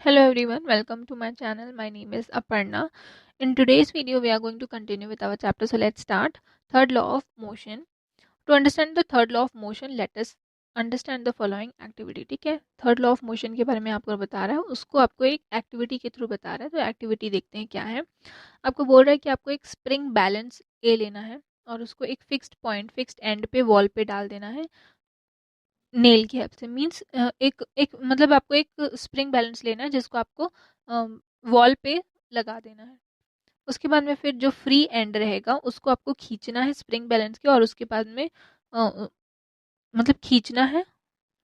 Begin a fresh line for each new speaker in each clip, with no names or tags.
Hello everyone, welcome to my channel. My name is Aparna. In today's video, we are going to continue with our chapter. So let's start. Third law of motion. To understand the third law of motion, let us understand the following activity. ठीक है, third law of motion के बारे में आपको बता रहा है, उसको आपको एक एक्टिविटी के थ्रू बता रहा है. तो एक्टिविटी देखते हैं क्या है. आपको बोल रहा है कि आपको एक स्प्रिंग बैलेंस ए लेना है और उसको एक फिक्स्ड पॉइंट, फिक्स्ड एंड पे वॉल पे डाल देना है नेल की हेल्प से. मीन्स एक एक मतलब आपको एक स्प्रिंग बैलेंस लेना है जिसको आपको वॉल पे लगा देना है. उसके बाद में फिर जो फ्री एंड रहेगा उसको आपको खींचना है स्प्रिंग बैलेंस के, और उसके बाद में मतलब खींचना है.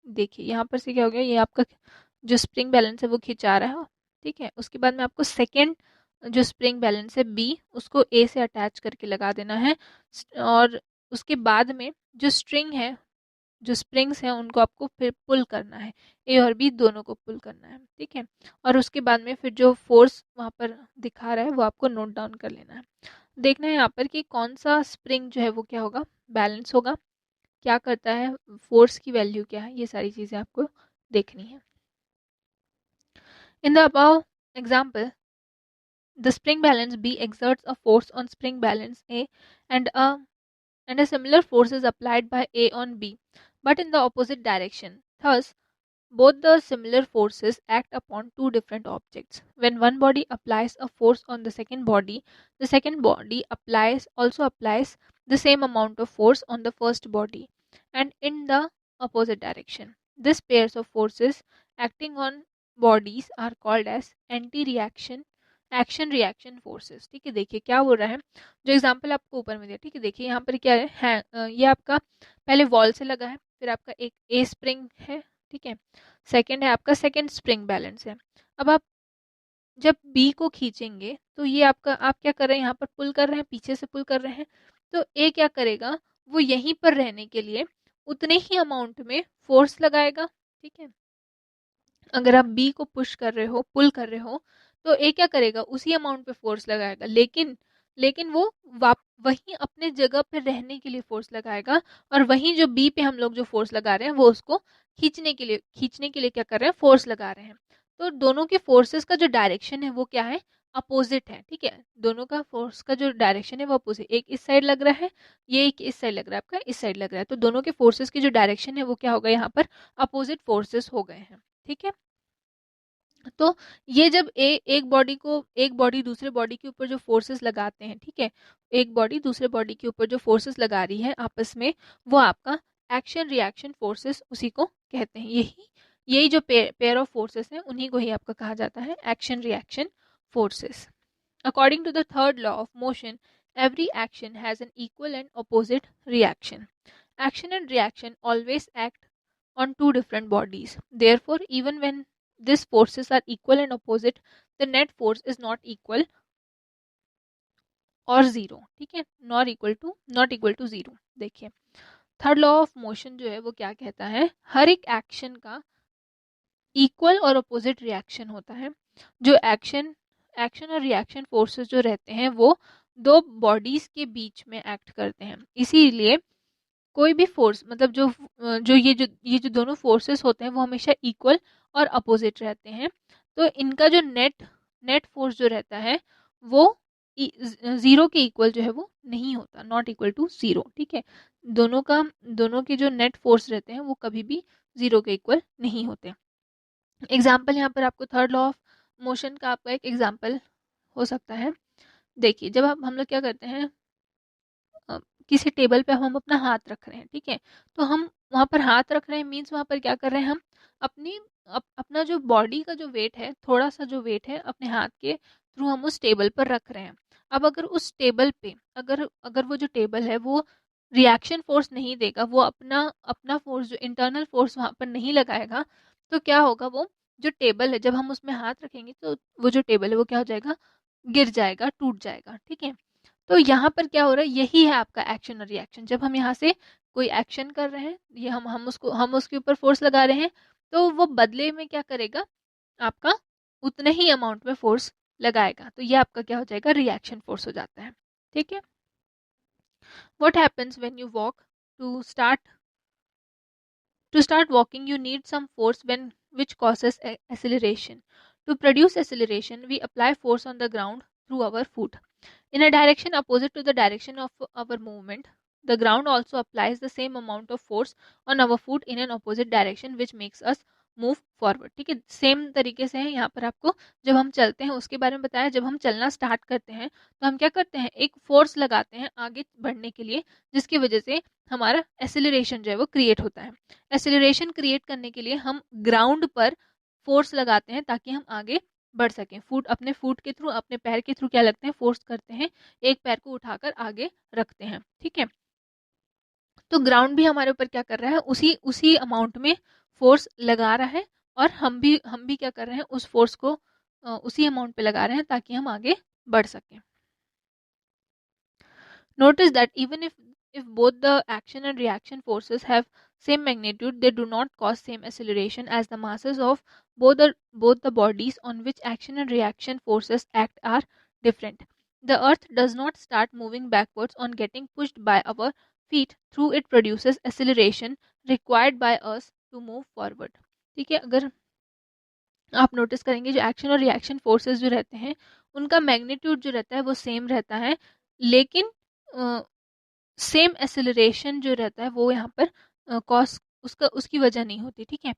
देखिए यहाँ पर से क्या हो गया, ये आपका जो स्प्रिंग बैलेंस है वो खिंचा रहा है. ठीक है, उसके बाद में आपको सेकेंड जो स्प्रिंग बैलेंस है बी, उसको ए से अटैच करके लगा देना है. और उसके बाद में जो स्ट्रिंग है, जो स्प्रिंग्स हैं, उनको आपको फिर पुल करना है. ए और बी दोनों को पुल करना है. ठीक है, और उसके बाद में फिर जो फोर्स वहाँ पर दिखा रहा है वो आपको नोट डाउन कर लेना है. देखना है यहाँ पर कि कौन सा स्प्रिंग जो है वो क्या होगा, बैलेंस होगा, क्या करता है, फोर्स की वैल्यू क्या है, ये सारी चीज़ें आपको देखनी है. In the above example, the spring balance B exerts a force on spring balance A, and a similar force is applied by A on B, but in the opposite direction. Thus, both the similar forces act upon two different objects. When one body applies a force on the second body also applies the same amount of force on the first body, and in the opposite direction. These pairs of forces acting on bodies are called as anti-reaction action reaction forces. ठीक है, देखिए क्या हो रहा है, जो example आपको ऊपर में दिया. ठीक है, देखिए यहाँ पर क्या है, ये आपका पहले वॉल से लगा है, फिर आपका एक ए स्प्रिंग है. ठीक है, सेकंड है आपका सेकंड स्प्रिंग बैलेंस है. अब आप जब बी को खींचेंगे तो ये आपका, आप क्या कर रहे हैं, यहाँ पर पुल कर रहे हैं, पीछे से पुल कर रहे हैं. तो ए क्या करेगा, वो यहीं पर रहने के लिए उतने ही अमाउंट में फोर्स लगाएगा. ठीक है, अगर आप बी को पुश कर रहे हो, पुल कर रहे हो, तो ए क्या करेगा, उसी अमाउंट पे फोर्स लगाएगा. लेकिन वो वहीं अपने जगह पे रहने के लिए फोर्स लगाएगा, और वहीं जो बी पे हम लोग जो फोर्स लगा रहे हैं वो उसको खींचने के लिए क्या कर रहे हैं, फोर्स लगा रहे हैं. तो दोनों के फोर्सेस का जो डायरेक्शन है वो क्या है, अपोजिट है. ठीक है, दोनों का फोर्स का जो डायरेक्शन है वो अपोजिट, एक इस साइड लग रहा है, ये एक इस साइड लग रहा है, आपका इस साइड लग रहा है. तो दोनों के फोर्सेस की जो डायरेक्शन है वो क्या होगा, यहाँ पर अपोजिट फोर्सेस हो गए हैं. ठीक है, तो ये जब एक बॉडी दूसरे बॉडी के ऊपर जो फोर्सेस लगाते हैं, ठीक है, एक बॉडी दूसरे बॉडी के ऊपर जो फोर्सेस लगा रही है आपस में, वो आपका एक्शन रिएक्शन फोर्सेस उसी को कहते हैं. यही यही जो पेयर ऑफ फोर्सेस हैं उन्हीं को ही आपका कहा जाता है action reaction forces. According to the third law of motion, every action has an equal and opposite reaction. Action and reaction always act on two different bodies. Therefore, even when these forces are equal and opposite, the net force is not equal और zero. ठीक है, not equal to zero. देखिए third law of motion जो है वो क्या कहता है, हर एक एक्शन का इक्वल और अपोजिट रिएक्शन होता है. जो एक्शन और रिएक्शन फोर्सेस जो रहते हैं वो दो बॉडीज के बीच में एक्ट करते हैं. इसीलिए कोई भी फोर्स, मतलब जो दोनों फोर्सेस होते हैं वो हमेशा इक्वल और अपोजिट रहते हैं. तो इनका जो नेट फोर्स जो रहता है वो ज़ीरो के इक्वल जो है वो नहीं होता, नॉट इक्वल टू ज़ीरो. ठीक है, दोनों के जो नेट फोर्स रहते हैं वो कभी भी ज़ीरो के इक्वल नहीं होते. एग्जाम्पल यहाँ पर आपको थर्ड लॉ ऑफ मोशन का आपका एक एग्जाम्पल हो सकता है. देखिए जब हम लोग क्या करते हैं, किसी टेबल पे हम अपना हाथ रख रहे हैं. ठीक है, तो हम वहाँ पर हाथ रख रहे हैं, मीन्स वहाँ पर क्या कर रहे हैं, हम अपना जो बॉडी का जो वेट है, थोड़ा सा जो वेट है अपने हाथ के थ्रू हम उस टेबल पर रख रहे हैं. अब अगर उस टेबल पे अगर वो जो टेबल है वो रिएक्शन फोर्स नहीं देगा, वो अपना अपना फोर्स जो इंटरनल फोर्स वहाँ पर नहीं लगाएगा, तो क्या होगा, वो जो टेबल है जब हम उसमें हाथ रखेंगे तो वो जो टेबल है वो क्या हो जाएगा, गिर जाएगा, टूट जाएगा. ठीक है, तो यहाँ पर क्या हो रहा है, यही है आपका एक्शन और रिएक्शन. जब हम यहाँ से कोई एक्शन कर रहे हैं, ये हम उसके ऊपर फोर्स लगा रहे हैं, तो वो बदले में क्या करेगा, आपका उतने ही अमाउंट में फोर्स लगाएगा. तो ये आपका क्या हो जाएगा, रिएक्शन फोर्स हो जाता है. ठीक है, what happens when you walk to start walking, you need some force which causes acceleration. To produce acceleration, we apply force on the ground through our foot. In a direction opposite to the direction of our movement, the ground also applies the same amount of force on our foot in an opposite direction, which makes us move forward. ठीक है, same तरीके से है यहाँ पर आपको जब हम चलते हैं उसके बारे में बताया. जब हम चलना स्टार्ट करते हैं तो हम क्या करते हैं, एक फोर्स लगाते हैं आगे बढ़ने के लिए, जिसकी वजह से हमारा एसिलरेशन जो है वो क्रिएट होता है. एसिलरेशन क्रिएट करने के लिए हम ग्राउंड पर फोर्स लगाते हैं ताकि हम आगे बढ़ सकें. अपने फुट के थ्रू, अपने पैर के थ्रू क्या लगते हैं, फोर्स करते हैं, एक पैर को उठाकर आगे रखते हैं. ठीक है, तो ग्राउंड भी हमारे ऊपर क्या कर रहा है, उसी उसी अमाउंट में फोर्स लगा रहा है, और हम भी क्या कर रहे हैं, उस फोर्स को उसी अमाउंट पे लगा रहे हैं ताकि हम आगे बढ़ सकें. Notice that even if both the action and reaction forces have same magnitude, they do not cause same acceleration, as the masses of both the bodies on which action and reaction forces act are different. The earth does not start moving backwards on getting pushed by our feet. Through it produces acceleration required by us to move forward. ठीक है, अगर आप notice करेंगे जो action और reaction forces जो रहते हैं उनका मैग्नीट्यूड जो रहता है वो सेम रहता है, लेकिन सेम एसिलरेशन जो रहता है वो यहाँ पर कॉस उसकी वजह नहीं होती. ठीक है,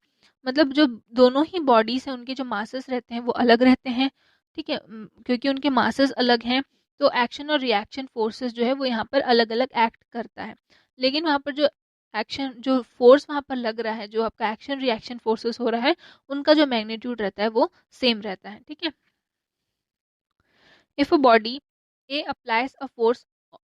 मतलब जो दोनों ही बॉडीज हैं उनके जो मासेस रहते हैं वो अलग रहते हैं. ठीक है, क्योंकि उनके मासेस अलग हैं तो एक्शन और रिएक्शन फोर्सेस जो है वो यहाँ पर अलग अलग एक्ट करता है. लेकिन वहाँ पर जो फोर्स वहाँ पर लग रहा है, जो आपका एक्शन रिएक्शन फोर्सेस हो रहा है, उनका जो मैग्नीट्यूड रहता है वो सेम रहता है. ठीक है, if a body A applies a force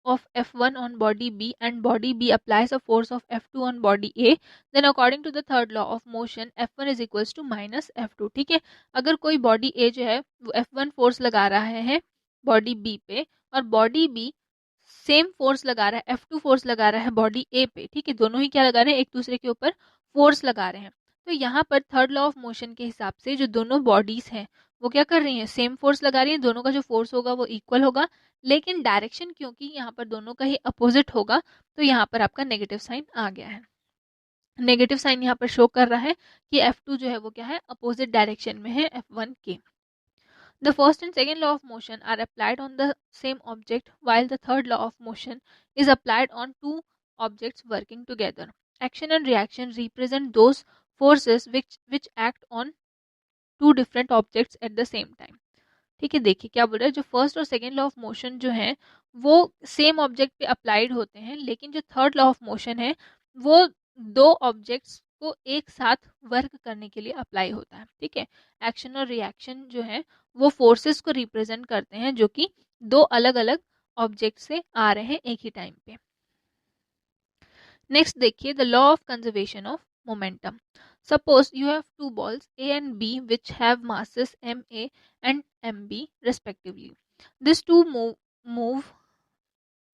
of F1 on body B and body B applies a force of F2 on body A, then according to the third law of motion F1 is equals to minus F2. ठीक है, अगर कोई body A जो है वो F1 force लगा रहा है बॉडी B पे, और बॉडी B सेम फोर्स लगा रहा है, F2 फोर्स लगा रहा है बॉडी A पे. ठीक है, दोनों ही क्या लगा रहे हैं, एक दूसरे के ऊपर फोर्स लगा रहे हैं. तो यहाँ पर थर्ड लॉ ऑफ मोशन के हिसाब से जो दोनों बॉडीज हैं वो क्या कर रही हैं, सेम फोर्स लगा रही हैं, दोनों का जो फोर्स होगा वो इक्वल होगा, लेकिन डायरेक्शन क्योंकि यहाँ पर दोनों का ही अपोजिट होगा तो यहाँ पर आपका नेगेटिव साइन आ गया है. नेगेटिव साइन यहाँ पर शो कर रहा है कि F2 जो है वो क्या है, अपोजिट डायरेक्शन में है F1 के. The first and second law of motion are applied on the same object, while the third law of motion is applied on two objects working together. Action and reaction represent those forces which act on two different objects at the same time. ठीक है, देखिए क्या बोल रहा है, जो first और second law of motion जो है वो सेम ऑब्जेक्ट पे अप्लाइड होते हैं, लेकिन जो थर्ड लॉ ऑफ मोशन है वो दो ऑब्जेक्ट्स को एक साथ वर्क करने के लिए अप्लाई होता है. ठीक है, एक्शन और रिएक्शन जो है वो फोर्सेस को रिप्रेजेंट करते हैं जो कि दो अलग अलग ऑब्जेक्ट से आ रहे हैं एक ही टाइम पे. नेक्स्ट देखिए, the law of conservation of momentum. Suppose you have two balls A and B which have masses MA and MB respectively. These two move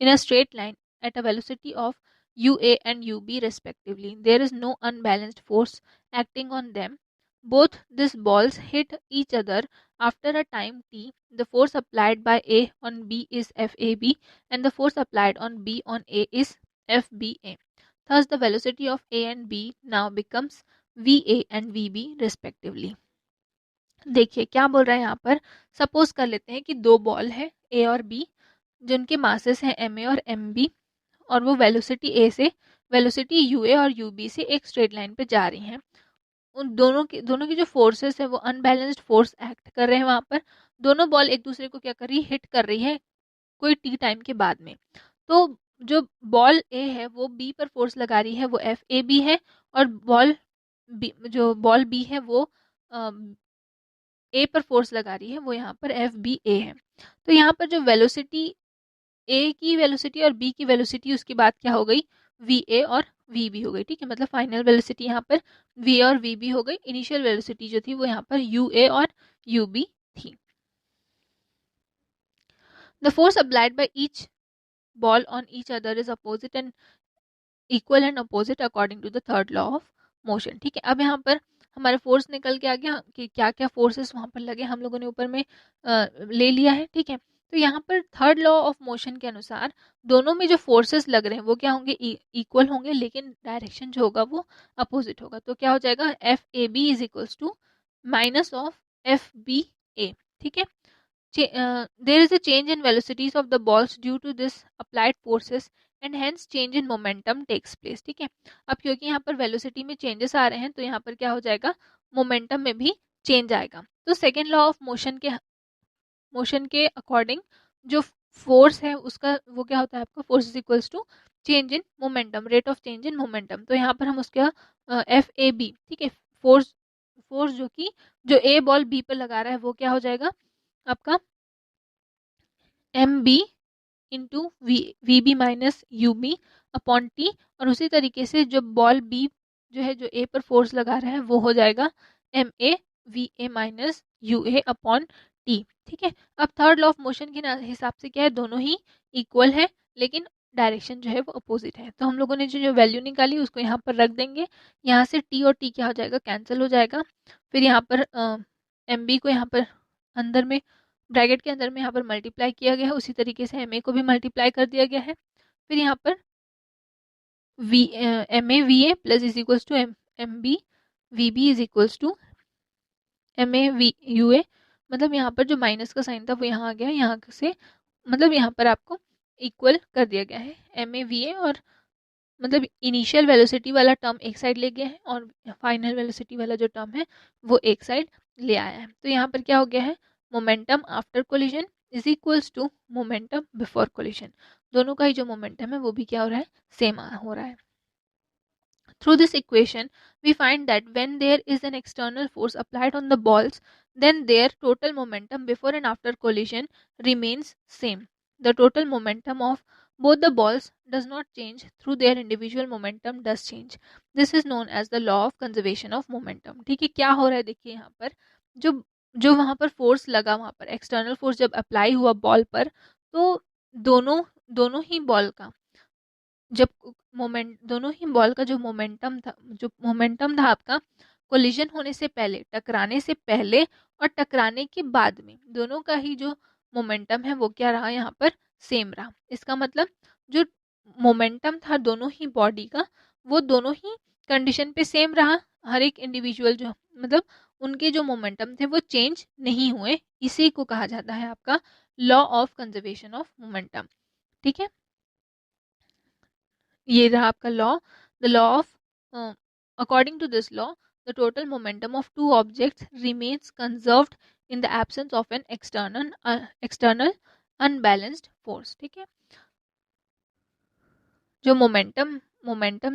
in a straight line at a velocity of UA and UB respectively. There is no unbalanced force acting on them. Both these balls hit each other after a time t. The force applied by A on B is FAB and the force applied on B on A is FBA. Thus the velocity of A and B now becomes VA and VB respectively. देखिए क्या बोल रहा है यहाँ पर, suppose कर लेते हैं कि दो बॉल है A और B जिनके मासेस हैं MA और MB, और वो वेलोसिटी A से वेलोसिटी UA और UB से एक स्ट्रेट लाइन पे जा रही हैं. उन दोनों की जो फोर्सेस है वो अनबैलेंस्ड फोर्स एक्ट कर रहे हैं वहाँ पर. दोनों बॉल एक दूसरे को क्या कर रही है, हिट कर रही है कोई टी टाइम के बाद में. तो जो बॉल A है वो B पर फोर्स लगा रही है वो FAB है, और जो बॉल B है वो A पर फोर्स लगा रही है वो यहाँ पर FBA है. तो यहाँ पर जो वेलोसिटी A की वेलोसिटी और B की वेलोसिटी उसके बाद क्या हो गई, VA और VB हो गई. ठीक है, मतलब फाइनल वेलोसिटी यहाँ पर VA और VB हो गई. इनिशियल वेलोसिटी जो थी वो यहाँ पर UA और UB थी. The force applied by each ball on each other is opposite and equal and opposite according to the third law of motion. ठीक है, अब यहाँ पर हमारे फोर्स निकल के आ गया कि क्या क्या फोर्सेस वहाँ पर लगे हम लोगों ने ऊपर में ले लिया है. ठीक है, तो यहाँ पर थर्ड लॉ ऑफ मोशन के अनुसार दोनों में जो फोर्सेस लग रहे हैं वो क्या होंगे, इक्वल होंगे, लेकिन डायरेक्शन जो होगा वो अपोजिट होगा. तो क्या हो जाएगा, FAB is equals to minus of FBA, ठीक है। There is a change in velocities of the balls due to this applied forces and hence change in momentum takes place, ठीक है। अब क्योंकि यहाँ पर वेलोसिटी में चेंजेस आ रहे हैं तो यहाँ पर क्या हो जाएगा, मोमेंटम में भी चेंज आएगा। तो सेकेंड लॉ ऑफ मोशन के अकॉर्डिंग जो फोर्स है उसका वो क्या होता है आपका, force is equals to change in momentum, rate of change in momentum. तो यहाँ पर हम उसका FAB, ठीक है, फोर्स फोर्स जो ए बॉल बी पर लगा रहा है वो क्या हो जाएगा आपका MB into VB minus UB upon T। और उसी तरीके से जो बॉल B जो है जो A पर फोर्स लगा रहा है वो हो जाएगा MA VA minus UA upon T, ठीक है। अब थर्ड लॉ ऑफ मोशन के हिसाब से क्या है, दोनों ही इक्वल है लेकिन डायरेक्शन जो है वो अपोजिट है। तो हम लोगों ने जो वैल्यू निकाली उसको यहाँ पर रख देंगे, यहाँ से T और T क्या हो जाएगा, कैंसिल हो जाएगा। फिर यहाँ पर MB को यहाँ पर अंदर में ब्रैकेट के अंदर में यहाँ पर मल्टीप्लाई किया गया है, उसी तरीके से MA को भी मल्टीप्लाई कर दिया गया है। फिर यहाँ पर MA VA plus is equals to MB VB is equals to MA UA, मतलब यहाँ पर जो माइनस का साइन था वो यहाँ आ गया है, यहाँ से मतलब यहाँ पर आपको इक्वल कर दिया गया है MA VA, और मतलब इनिशियल वेलोसिटी वाला टर्म एक साइड ले गया है और फाइनल वेलोसिटी वाला जो टर्म है वो एक साइड ले आया है। तो यहाँ पर क्या हो गया है, momentum after collision is equals to momentum before collision, दोनों का ही जो मोमेंटम है वो भी क्या हो रहा है, सेम हो रहा है। Through this equation, we find that when there is an external force applied on the balls, then their total momentum before and after collision remains same. The total momentum of both the balls does not change through their individual momentum does change. This is known as the law of conservation of momentum. ठीक है, क्या हो रहा है देखिए यहाँ पर जो जो वहाँ पर फोर्स लगा, वहाँ पर एक्सटर्नल फोर्स जब अप्लाई हुआ बॉल पर, तो दोनों दोनों ही बॉल का जब दोनों ही बॉल का जो मोमेंटम था आपका कोलिजन होने से पहले, टकराने से पहले और टकराने के बाद में, दोनों का ही जो मोमेंटम है वो क्या रहा, यहाँ पर सेम रहा। इसका मतलब जो मोमेंटम था दोनों ही बॉडी का वो दोनों ही कंडीशन पे सेम रहा, हर एक इंडिविजुअल जो मतलब उनके जो मोमेंटम थे वो चेंज नहीं हुए। इसी को कहा जाता है आपका law of conservation of momentum, ठीक है। ये रहा आपका law, the law of according to this law the total momentum of two objects remains conserved in the absence of an external unbalanced force, ठीक है। जो मोमेंटम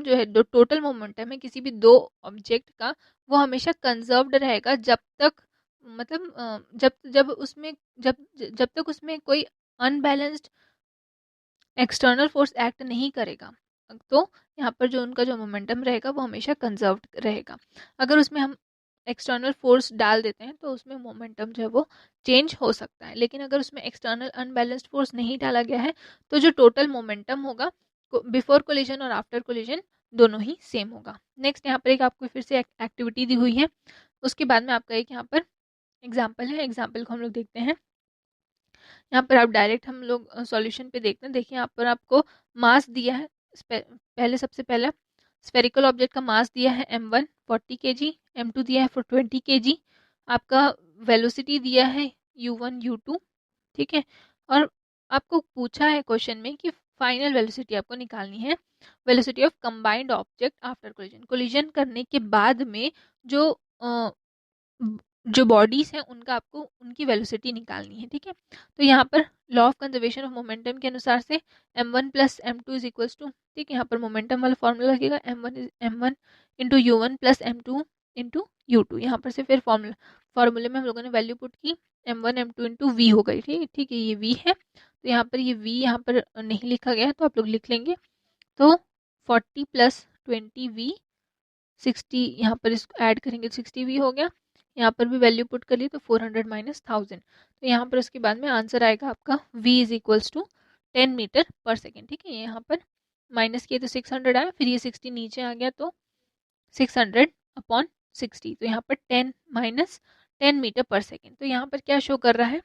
जो है, जो टोटल मोमेंटम है किसी भी दो ऑब्जेक्ट का, वो हमेशा कंजर्व्ड रहेगा जब तक मतलब जब तक उसमें कोई अनबैलेंस्ड एक्सटर्नल फोर्स एक्ट नहीं करेगा, तो यहाँ पर जो उनका जो मोमेंटम रहेगा वो हमेशा कंजर्व्ड रहेगा। अगर उसमें हम एक्सटर्नल फोर्स डाल देते हैं तो उसमें मोमेंटम जो है वो चेंज हो सकता है, लेकिन अगर उसमें एक्सटर्नल अनबैलेंस्ड फोर्स नहीं डाला गया है तो जो टोटल मोमेंटम होगा बिफोर कोलिजन और आफ्टर कोलिजन दोनों ही सेम होगा। नेक्स्ट यहाँ पर एक आपको फिर से एक्टिविटी दी हुई है, उसके बाद में आपका एक यहाँ पर एग्जाम्पल है, एग्जाम्पल को हम लोग देखते हैं। यहाँ पर आप डायरेक्ट हम लोग सॉल्यूशन पे देखते हैं। देखिए यहाँ पर आपको मास दिया है, पहले सबसे पहला स्फेरिकल ऑब्जेक्ट का मास दिया है m1 40 kg, m2 दिया है for 20 kg, आपका वेलोसिटी दिया है u1 u2, ठीक है। और आपको पूछा है क्वेश्चन में कि फाइनल वेलोसिटी आपको निकालनी है, velocity of combined object after collision, collision करने के बाद में जो बॉडीज हैं उनका आपको उनकी वेलोसिटी निकालनी है, ठीक है। तो यहाँ पर law of conservation of momentum के अनुसार से m1 plus m2 is equals to, ठीक है, यहाँ पर मोमेंटम वाला फॉर्मूला लगेगा m1 into u1 plus m2 into u2। यहाँ पर से फिर फॉर्मूले में हम लोगों ने वैल्यू पुट की, m1 m2 इंटू v हो गई, ठीक है, ये v है। तो यहाँ पर ये v यहाँ पर नहीं लिखा गया है तो आप लोग लिख लेंगे। तो 40 प्लस 20v 60, यहाँ पर इसको ऐड करेंगे 60v हो गया, यहाँ पर भी वैल्यू पुट कर ली तो 400 माइनस 1000। तो यहाँ पर उसके बाद में आंसर आएगा आपका v is equals to 10 metre per second, ठीक है। यहाँ पर माइनस किए तो 600 आया, फिर ये 60 नीचे आ गया तो 600 अपॉन 60, तो यहाँ पर 10 माइनस 10 मीटर पर सेकेंड। तो यहाँ पर क्या शो कर रहा है,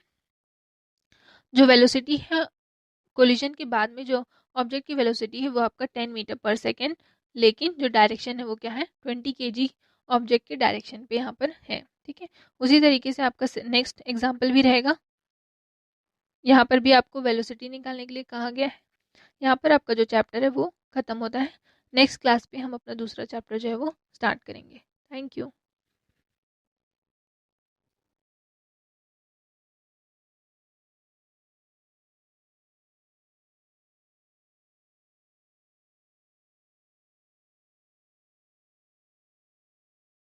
जो वेलोसिटी है कोलिजन के बाद में जो ऑब्जेक्ट की वेलोसिटी है वो आपका 10 मीटर पर सेकेंड, लेकिन जो डायरेक्शन है वो क्या है 20 kg ऑब्जेक्ट के डायरेक्शन पे यहाँ पर है। ठीक है। उसी तरीके से आपका नेक्स्ट एग्जाम्पल भी रहेगा। यहाँ पर भी आपको वेलोसिटी निकालने के लिए कहा गया है। यहाँ पर आपका जो चैप्टर है वो ख़त्म होता है। नेक्स्ट क्लास पे हम अपना दूसरा चैप्टर जो है वो स्टार्ट करेंगे। Thank you.